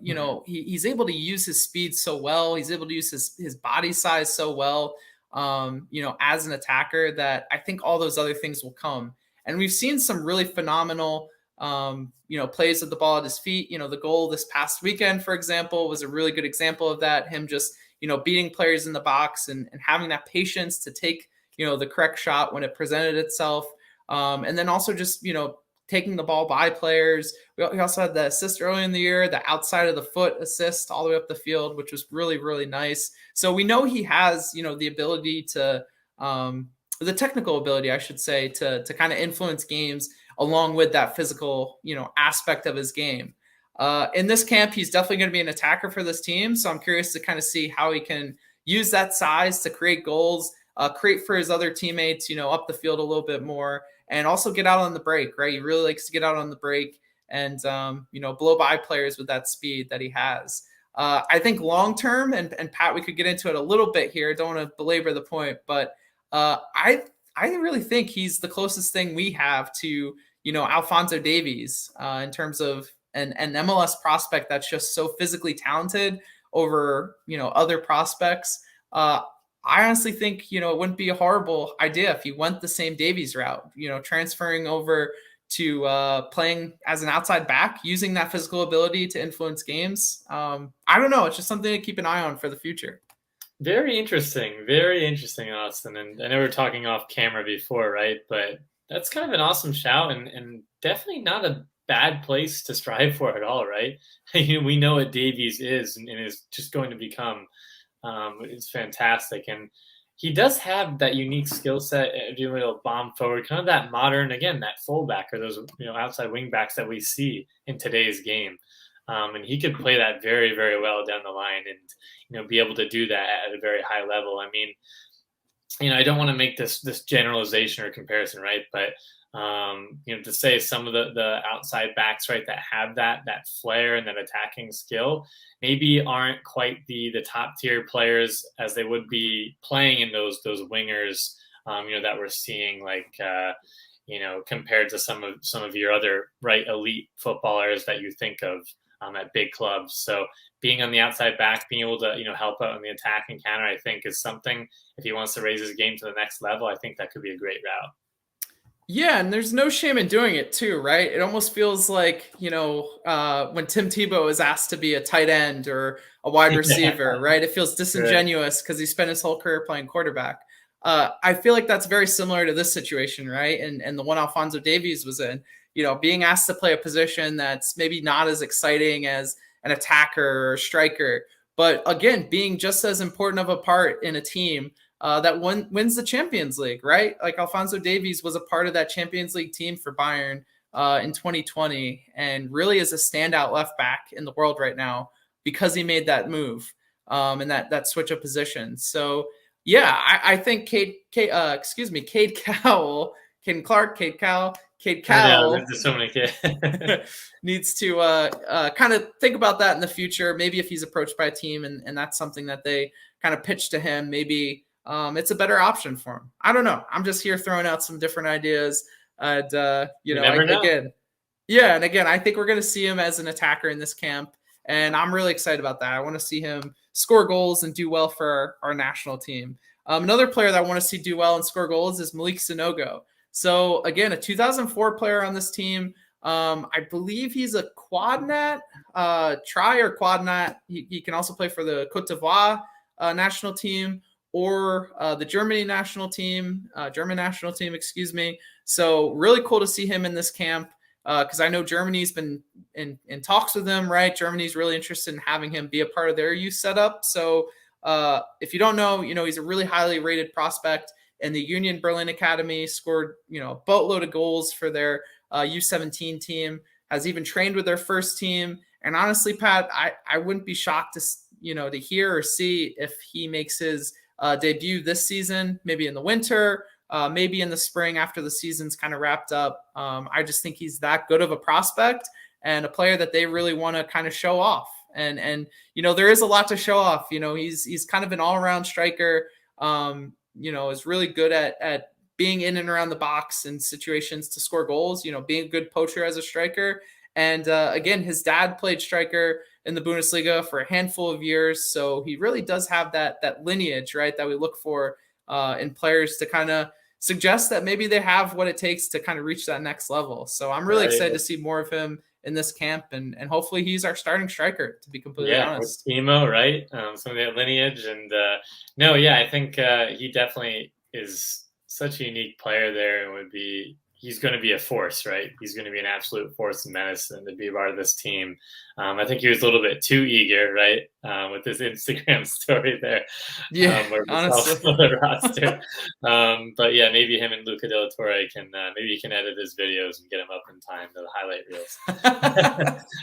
he's able to use his speed so well. He's able to use his body size so well, as an attacker, that I think all those other things will come. And we've seen some really phenomenal, plays with the ball at his feet. The goal this past weekend, for example, was a really good example of that. Him just, beating players in the box and having that patience to take, the correct shot when it presented itself. And then also just, taking the ball by players. We also had the assist early in the year, the outside of the foot assist all the way up the field, which was really, really nice. So we know he has, the ability to, the technical ability, I should say, to kind of influence games along with that physical, aspect of his game. In this camp, he's definitely going to be an attacker for this team. So I'm curious to kind of see how he can use that size to create goals, create for his other teammates, up the field a little bit more, and also get out on the break, right? He really likes to get out on the break and, blow by players with that speed that he has. I think long-term, and Pat, we could get into it a little bit here. Don't want to belabor the point, but I really think he's the closest thing we have to, Alphonso Davies in terms of an MLS prospect that's just so physically talented over, other prospects. I honestly think, it wouldn't be a horrible idea if he went the same Davies route, transferring over to playing as an outside back, using that physical ability to influence games. I don't know. It's just something to keep an eye on for the future. Very interesting, Austin. And I know we were talking off camera before, right? But that's kind of an awesome shout, and definitely not a bad place to strive for at all, right? We know what Davies is and is just going to become. It's fantastic, and he does have that unique skill set of being able to bomb forward, kind of that modern, again, that fullback or those outside wing backs that we see in today's game. And he could play that very, very well down the line, and be able to do that at a very high level. I mean, I don't want to make this generalization or comparison, right? But to say some of the outside backs, right, that have that flair and that attacking skill, maybe aren't quite the top tier players as they would be playing in those wingers, that we're seeing, like compared to some of your other right elite footballers that you think of at big clubs. So being on the outside back, being able to help out on the attack and counter, I think is something. If he wants to raise his game to the next level, I think that could be a great route. Yeah, and there's no shame in doing it too, right? It almost feels like, when Tim Tebow is asked to be a tight end or a wide receiver, right? It feels disingenuous because he spent his whole career playing quarterback. I feel like that's very similar to this situation, right? And the one Alphonso Davies was in, being asked to play a position that's maybe not as exciting as an attacker or striker, but again, being just as important of a part in a team that wins the Champions League, right? Like Alphonso Davies was a part of that Champions League team for Bayern in 2020 and really is a standout left back in the world right now because he made that move and that switch of positions. So yeah, I think Cade Cowell, Caden Clark, Cade Cowell, There's so many kids. needs to kind of think about that in the future. Maybe if he's approached by a team and that's something that they kind of pitch to him, maybe it's a better option for him. I don't know. I'm just here throwing out some different ideas. And, again, I think we're going to see him as an attacker in this camp. And I'm really excited about that. I want to see him score goals and do well for our national team. Another player that I want to see do well and score goals is Malik Sanogo. So, again, a 2004 player on this team. I believe he's a quadnat, try or quadnat. He can also play for the Cote d'Ivoire national team or the German national team, excuse me. So really cool to see him in this camp because I know Germany's been in talks with him, right? Germany's really interested in having him be a part of their youth setup. So if you don't know, he's a really highly rated prospect in the Union Berlin Academy, scored, a boatload of goals for their U17 team, has even trained with their first team. And honestly, Pat, I wouldn't be shocked to hear or see if he makes his debut this season, maybe in the winter, maybe in the spring after the season's kind of wrapped up. I just think he's that good of a prospect and a player that they really want to kind of show off. And there is a lot to show off. He's kind of an all-around striker. Is really good at being in and around the box in situations to score goals. Being a good poacher as a striker. And again, his dad played striker in the Bundesliga for a handful of years. So he really does have that lineage, right, that we look for in players to kind of suggest that maybe they have what it takes to kind of reach that next level. So I'm really excited to see more of him in this camp, and hopefully he's our starting striker, to be completely honest. With Timo, right? Some of that lineage. And I think he definitely is such a unique player there and he's going to be a force, right? He's going to be an absolute force and menace and to be part of this team. I think he was a little bit too eager, right? With his Instagram story there. Honestly. The roster. But yeah, maybe him and Luca de la Torre maybe he can edit his videos and get them up in time to the highlight reels.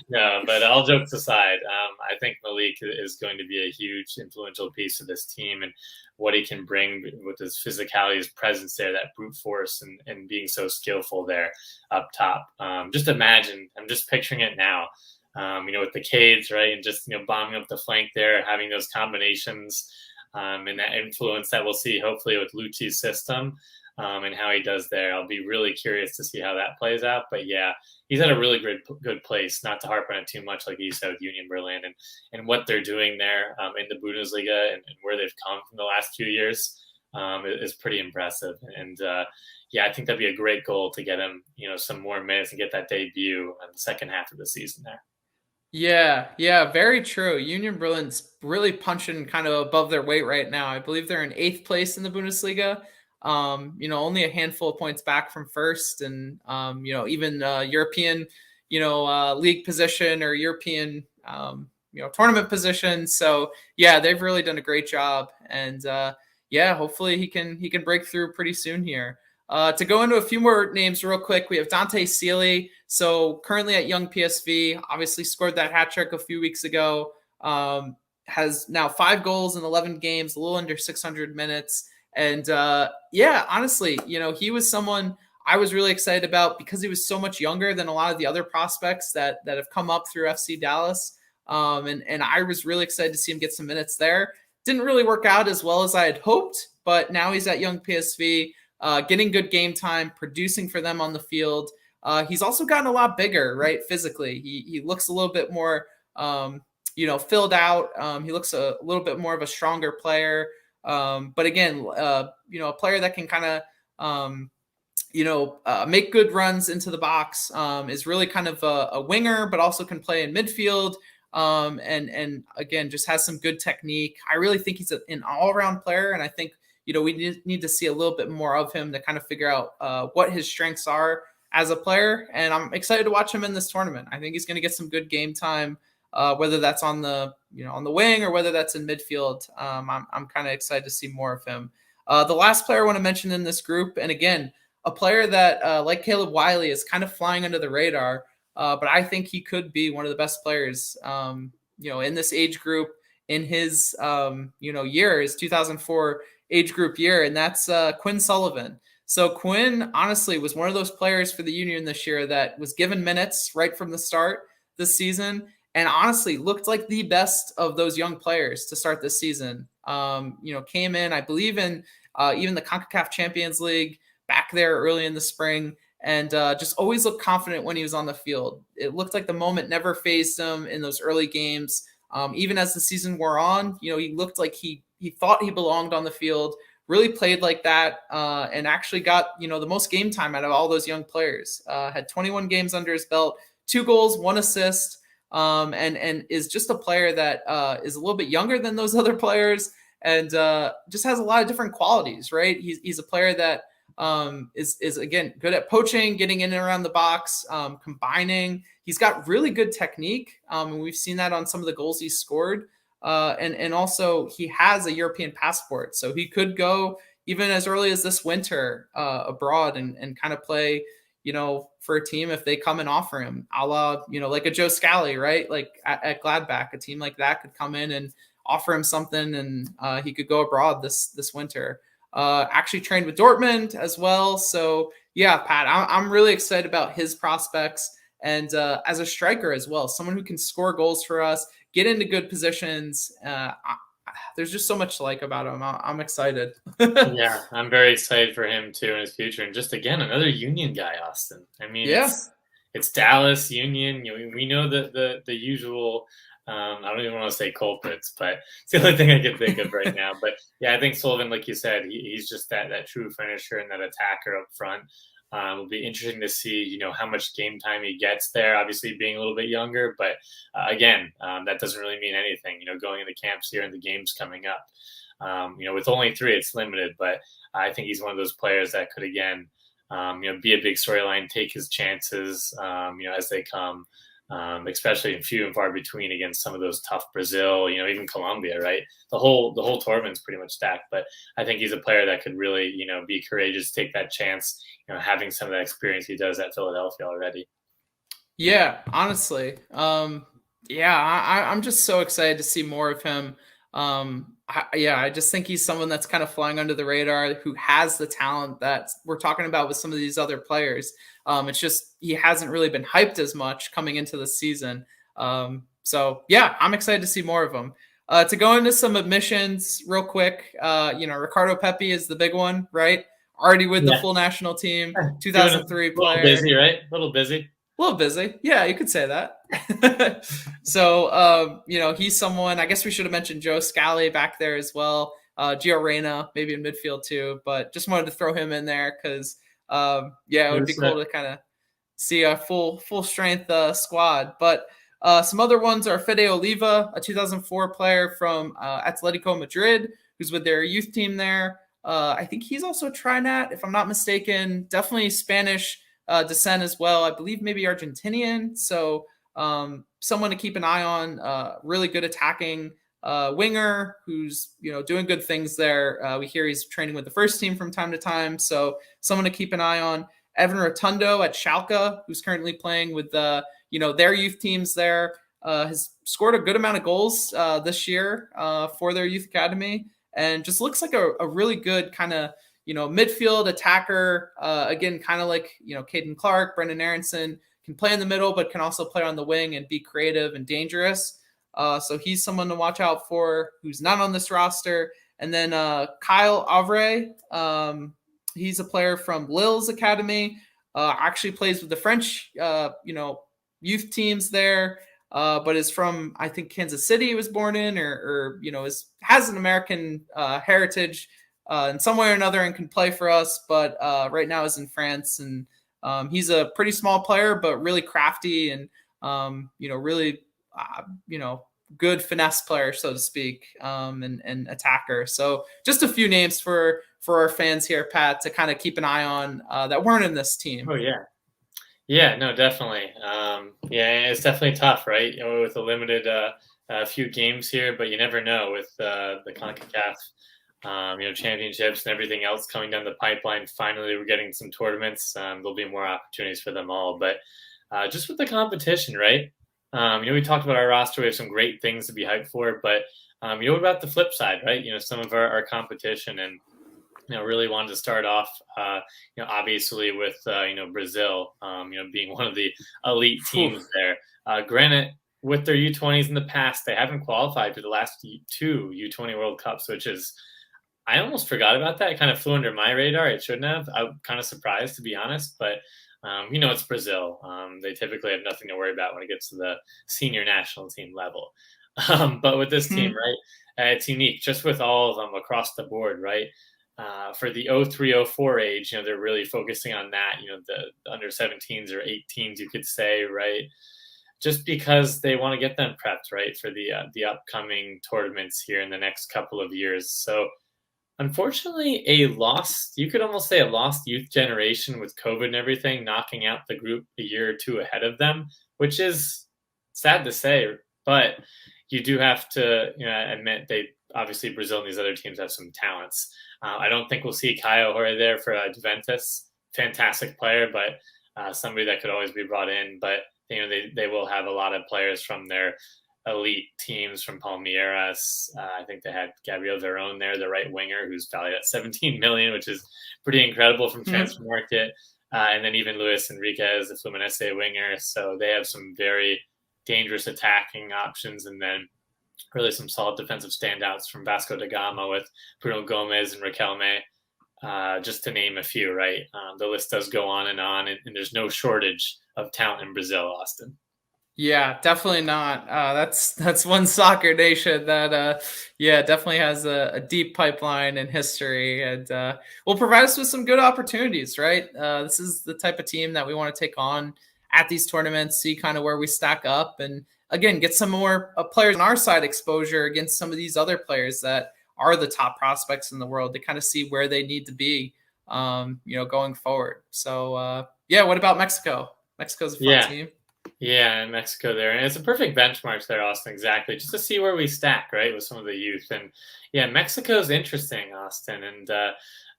No, but all jokes aside, I think Malik is going to be a huge influential piece of this team and what he can bring with his physicality, his presence there, that brute force and being so skillful there up top. Just imagine, I'm just picturing it now, with the Cades, right? And just, bombing up the flank there, having those combinations and that influence that we'll see hopefully with Lucci's system and how he does there. I'll be really curious to see how that plays out. But yeah, he's at a really good place, not to harp on it too much, like you said, with Union Berlin and what they're doing there in the Bundesliga and where they've come from the last few years is pretty impressive. And I think that'd be a great goal to get him, some more minutes and get that debut in the second half of the season there. Yeah, very true. Union Berlin's really punching kind of above their weight right now. I believe they're in 8th place in the Bundesliga. Only a handful of points back from first, and even European league position or European, tournament position. So yeah, they've really done a great job. And yeah, hopefully he can break through pretty soon here. To go into a few more names real quick, we have Dante Sealy. So currently at Young PSV, obviously scored that hat trick a few weeks ago. Has now 5 goals in 11 games, a little under 600 minutes. And yeah, honestly, he was someone I was really excited about because he was so much younger than a lot of the other prospects that have come up through FC Dallas. And I was really excited to see him get some minutes there. Didn't really work out as well as I had hoped, but now he's at Young PSV, getting good game time, producing for them on the field. He's also gotten a lot bigger, right? Physically, he looks a little bit more, filled out. He looks a little bit more of a stronger player. But again, a player that can kind of, make good runs into the box, is really kind of a winger, but also can play in midfield. And again, just has some good technique. I really think he's an all-around player, and I think we need to see a little bit more of him to kind of figure out what his strengths are as a player. And I'm excited to watch him in this tournament. I think he's going to get some good game time, whether that's on the wing or whether that's in midfield. I'm kind of excited to see more of him. The last player I want to mention in this group, and again, a player that like Caleb Wiley is kind of flying under the radar. But I think he could be one of the best players, in this age group in his, year, his 2004 age group year, and that's Quinn Sullivan. So Quinn, honestly, was one of those players for the Union this year that was given minutes right from the start this season, and honestly looked like the best of those young players to start this season. Came in, I believe, in even the CONCACAF Champions League back there early in the spring. And just always looked confident when he was on the field. It looked like the moment never fazed him in those early games. Even as the season wore on, he looked like he thought he belonged on the field, really played like that, and actually got, the most game time out of all those young players. Had 21 games under his belt, 2 goals, 1 assist, and is just a player that is a little bit younger than those other players and just has a lot of different qualities, right? He's a player that is again good at poaching, getting in and around the box, combining. He's got really good technique, and we've seen that on some of the goals he's scored. And also he has a European passport, so he could go even as early as this winter abroad and kind of play, for a team if they come and offer him, a la, like a Joe Scally, right? Like at Gladbach, a team like that could come in and offer him something, and he could go abroad this winter. Actually trained with Dortmund as well. So yeah, Pat, I'm really excited about his prospects, and as a striker as well, someone who can score goals for us, get into good positions. There's just so much to like about him. I'm excited. Yeah, I'm very excited for him too in his future. And just again, another Union guy, Austin. I mean, Yeah. it's Dallas Union. We know the usual. I don't even want to say culprits, but it's the only thing I can think of right now. But yeah, I think Sullivan, like you said, he's just that true finisher and that attacker up front. It'll be interesting to see, how much game time he gets there. Obviously, being a little bit younger, but again, that doesn't really mean anything. Going into camps here and the games coming up. With only 3, it's limited, but I think he's one of those players that could again, be a big storyline, take his chances, as they come. Especially in few and far between against some of those tough Brazil, even Colombia, right? The whole tournament's pretty much stacked, but I think he's a player that could really, be courageous, take that chance, having some of that experience he does at Philadelphia already. Yeah, honestly. I'm just so excited to see more of him. I just think he's someone that's kind of flying under the radar, who has the talent that we're talking about with some of these other players. It's just he hasn't really been hyped as much coming into the season. So yeah, I'm excited to see more of him. To go into some admissions real quick, Ricardo Pepi is the big one, right? Already with the full national team, 2003 player. A little busy, right? A little busy. A little busy. Yeah, you could say that. So, he's someone, I guess we should have mentioned Joe Scally back there as well. Gio Reyna, maybe in midfield too, but just wanted to throw him in there because, it would be cool to kind of see a full strength squad. But some other ones are Fede Oliva, a 2004 player from Atletico Madrid, who's with their youth team there. I think he's also a Trinat, if I'm not mistaken. Definitely Spanish descent as well. I believe maybe Argentinian. So someone to keep an eye on. Really good attacking winger who's doing good things there. We hear he's training with the first team from time to time. So someone to keep an eye on. Evan Rotundo at Schalke, who's currently playing with their youth teams there. Has scored a good amount of goals this year for their youth academy, and just looks like a really good kind of midfield attacker. Again, kind of like Caden Clark, Brendan Aronson, can play in the middle, but can also play on the wing and be creative and dangerous. So he's someone to watch out for who's not on this roster. And then Kyle Avre, he's a player from Lille's academy. Actually plays with the French, youth teams there. But is from, I think, Kansas City. He was born in, or has an American heritage in some way or another, and can play for us. But right now is in France, and he's a pretty small player, but really crafty and really good finesse player, so to speak, and attacker. So just a few names for our fans here, Pat, to kind of keep an eye on that weren't in this team. Oh yeah. Yeah, no, definitely. It's definitely tough, right? With a limited few games here, but you never know with the CONCACAF, championships and everything else coming down the pipeline. Finally, we're getting some tournaments. There'll be more opportunities for them all, but just with the competition, right? We talked about our roster. We have some great things to be hyped for, but what about the flip side, right? Some of our competition, and really wanted to start off, obviously with, Brazil, being one of the elite teams there. Granted, with their U20's in the past, they haven't qualified for the last two U20 World Cups, which is, I almost forgot about that. It kind of flew under my radar. It shouldn't have. I'm kind of surprised, to be honest, but it's Brazil. They typically have nothing to worry about when it gets to the senior national team level. But with this team, right, it's unique just with all of them across the board, right? For the 03-04 age, they're really focusing on that, the under 17s or 18s, you could say, right? Just because they want to get them prepped, right, for the upcoming tournaments here in the next couple of years. So unfortunately, you could almost say a lost youth generation with COVID and everything, knocking out the group a year or two ahead of them, which is sad to say, but you do have to, admit obviously Brazil and these other teams have some talents. I don't think we'll see Caio Jorge there for Juventus. Fantastic player, but somebody that could always be brought in. But they will have a lot of players from their elite teams from Palmeiras. I think they had Gabriel Veron there, the right winger, who's valued at 17 million, which is pretty incredible from transfer market. And then even Luis Enriquez, the Fluminense winger. So they have some very dangerous attacking options, and then really some solid defensive standouts from Vasco da Gama with Bruno Gomez and Riquelme, just to name a few, right? The list does go on, and there's no shortage of talent in Brazil, Austin. Yeah, definitely not. That's one soccer nation that, definitely has a deep pipeline and history, and will provide us with some good opportunities, right? This is the type of team that we want to take on at these tournaments, see kind of where we stack up, and again, get some more players on our side exposure against some of these other players that are the top prospects in the world, to kind of see where they need to be, going forward. So, what about Mexico? Mexico's a fun team. Yeah, in Mexico there. And it's a perfect benchmark there, Austin, exactly, just to see where we stack, right, with some of the youth. And, Mexico's interesting, Austin. And,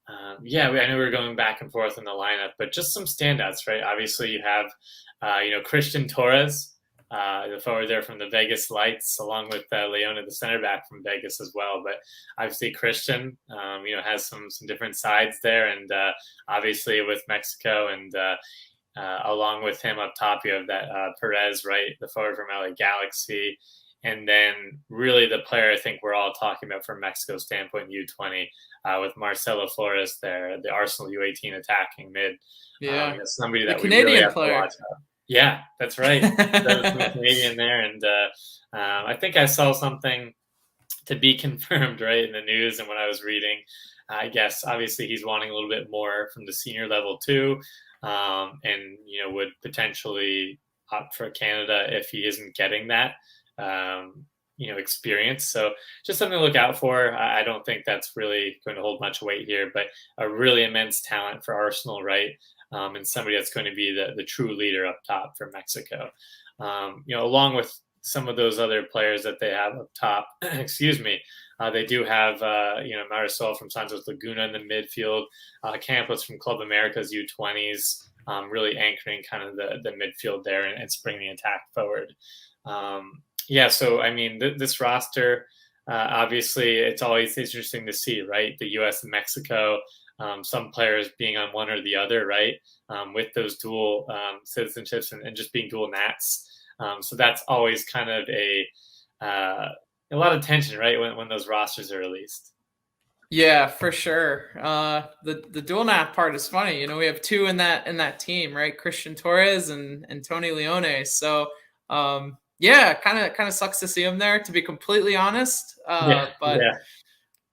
I know we're going back and forth in the lineup, but just some standouts, right? Obviously, you have, Christian Torres, the forward there from the Vegas Lights, along with Leona, the center back from Vegas as well. But obviously Christian, has some different sides there. And obviously with Mexico and along with him up top, you have that Perez, right, the forward from LA Galaxy. And then really the player I think we're all talking about from Mexico's standpoint, U20, with Marcelo Flores there, the Arsenal U18 attacking mid. Yeah, somebody that the we Canadian really have player. to watch out. Yeah, that's right. There's Canadian there, and I think I saw something to be confirmed, right, in the news and when I was reading. I guess obviously he's wanting a little bit more from the senior level too, and would potentially opt for Canada if he isn't getting that, experience. So just something to look out for. I don't think that's really going to hold much weight here, but a really immense talent for Arsenal, right? and somebody that's going to be the true leader up top for Mexico. Along with some of those other players that they have up top, excuse me, they do have, Marisol from Santos Laguna in the midfield, Campos from Club America's U20's, really anchoring kind of the midfield there and springing the attack forward. So I mean, this roster, obviously, it's always interesting to see, right? The U.S. and Mexico, some players being on one or the other, right? With those dual citizenships and just being dual nats. So that's always kind of a lot of tension, right? When those rosters are released. Yeah, for sure. The dual nap part is funny. We have two in that team, right? Christian Torres and Tony Leone. So yeah, kind of sucks to see him there, to be completely honest. But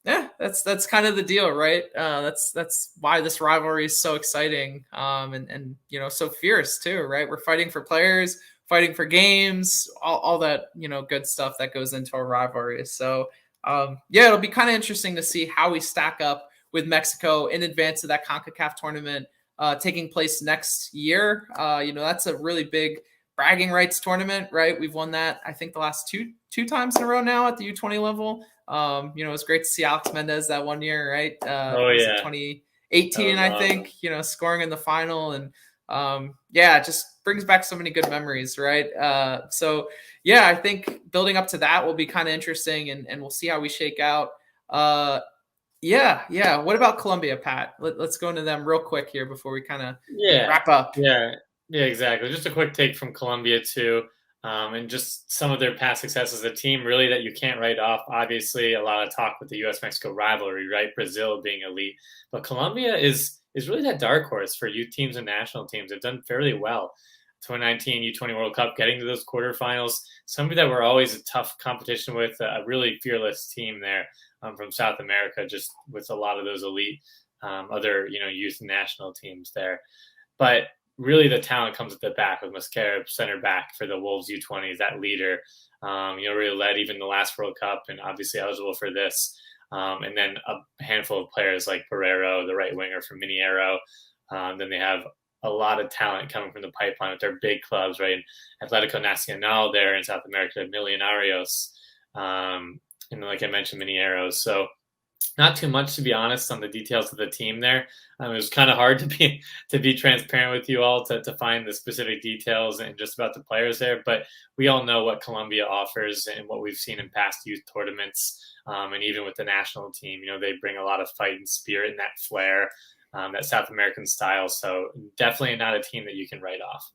yeah, that's kind of the deal, right? That's why this rivalry is so exciting, and so fierce too, right? We're fighting for players, fighting for games, all that good stuff that goes into a rivalry. So yeah, it'll be kind of interesting to see how we stack up with Mexico in advance of that CONCACAF tournament taking place next year. That's a really big bragging rights tournament, right? We've won that, I think, the last two times in a row now at the U20 level. It was great to see Alex Mendez that one year, right? 2018, I think, scoring in the final. And it just brings back so many good memories, right? So yeah, I think building up to that will be kind of interesting, and we'll see how we shake out. Yeah. What about Colombia, Pat? Let's go into them real quick here before we kind of wrap up. Yeah, exactly. Just a quick take from Colombia too. And just some of their past successes as a team, really, that you can't write off. Obviously, a lot of talk with the U.S.-Mexico rivalry, right? Brazil being elite. But Colombia is really that dark horse for youth teams and national teams. They've done fairly well. 2019 U20 World Cup, getting to those quarterfinals. Somebody that we're always a tough competition with, a really fearless team there from South America, just with a lot of those elite other, youth national teams there. But really the talent comes at the back with Mosquera, center back for the Wolves U20s, that leader, really led even the last World Cup and obviously eligible for this. And then a handful of players like Barrero, the right winger from Minero. Then they have a lot of talent coming from the pipeline with their big clubs, right? Atletico Nacional there in South America, Millonarios, and like I mentioned, Mineros. So not too much, to be honest, on the details of the team there. It was kind of hard to be transparent with you all to find the specific details and just about the players there. But we all know what Colombia offers and what we've seen in past youth tournaments, and even with the national team. They bring a lot of fight and spirit and that flair, that South American style. So definitely not a team that you can write off.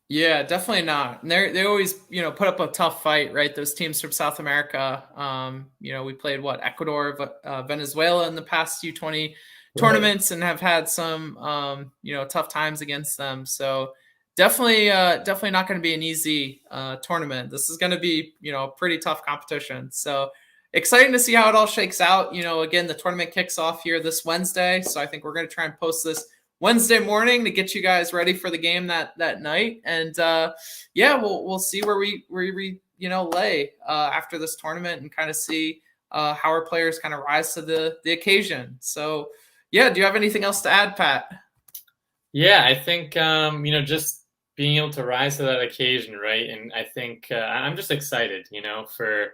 Yeah, definitely not. And they always, put up a tough fight, right? Those teams from South America. We played Ecuador, Venezuela in the past U20 tournaments, and have had some, tough times against them. So definitely not going to be an easy tournament. This is going to be, pretty tough competition. So exciting to see how it all shakes out. Again, the tournament kicks off here this Wednesday. So I think we're going to try and post this Wednesday morning to get you guys ready for the game that night. And we'll see where we lay after this tournament, and kind of see how our players kind of rise to the occasion. So yeah, do you have anything else to add, Pat? Yeah, I think just being able to rise to that occasion, right? And I think I'm just excited, for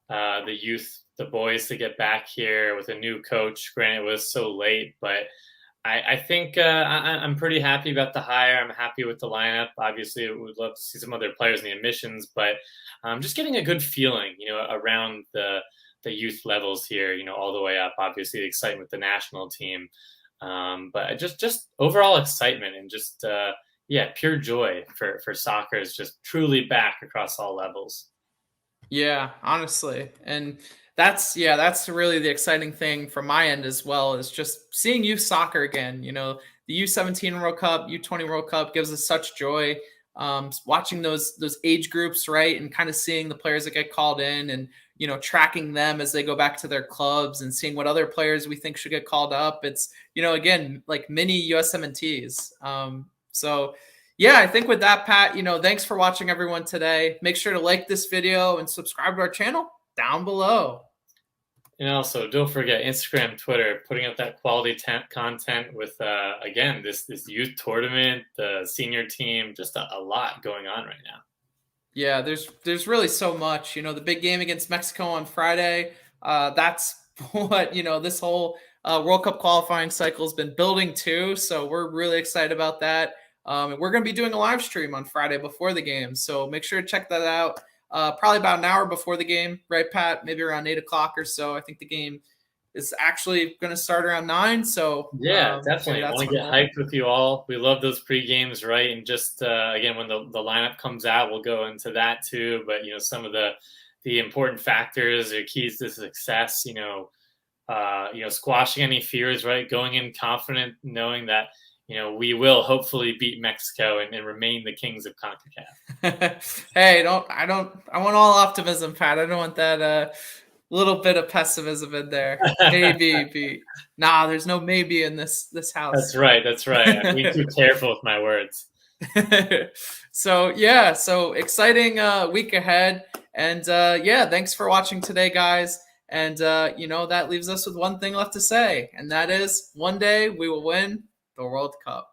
the youth, the boys, to get back here with a new coach. Granted, it was so late, but I think I'm pretty happy about the hire. I'm happy with the lineup. Obviously, we would love to see some other players in the admissions, but just getting a good feeling, around the youth levels here, all the way up. Obviously, the excitement with the national team, but just overall excitement and just pure joy for soccer is just truly back across all levels. Yeah, honestly. And that's really the exciting thing from my end as well, is just seeing youth soccer again. The U17 World Cup, U20 World Cup gives us such joy. Watching those age groups, right, and kind of seeing the players that get called in, and tracking them as they go back to their clubs, and seeing what other players we think should get called up. It's again, like mini USMNTs. So yeah, I think with that, Pat, thanks for watching, everyone, today. Make sure to like this video and subscribe to our channel down below. And also, don't forget Instagram, Twitter, putting up that quality content with again this youth tournament, the senior team, just a lot going on right now. Yeah, there's really so much. The big game against Mexico on Friday. That's what this whole World Cup qualifying cycle has been building to. So we're really excited about that. And we're going to be doing a live stream on Friday before the game. So make sure to check that out. Probably about an hour before the game, right, Pat? Maybe around 8 o'clock or so. I think the game is actually going to start around 9. So yeah, definitely. I want to get hyped with you all. We love those pre-games, right? And just again, when the lineup comes out, we'll go into that too. But some of the important factors or keys to success, squashing any fears, right? Going in confident, knowing that we will hopefully beat Mexico and remain the kings of CONCACAF. Hey, I want all optimism, Pat. I don't want that little bit of pessimism in there. Maybe. Nah, there's no maybe in this house. That's right. I'm being too careful with my words. So exciting week ahead. And thanks for watching today, guys. And that leaves us with one thing left to say, and that is one day we will win the World Cup.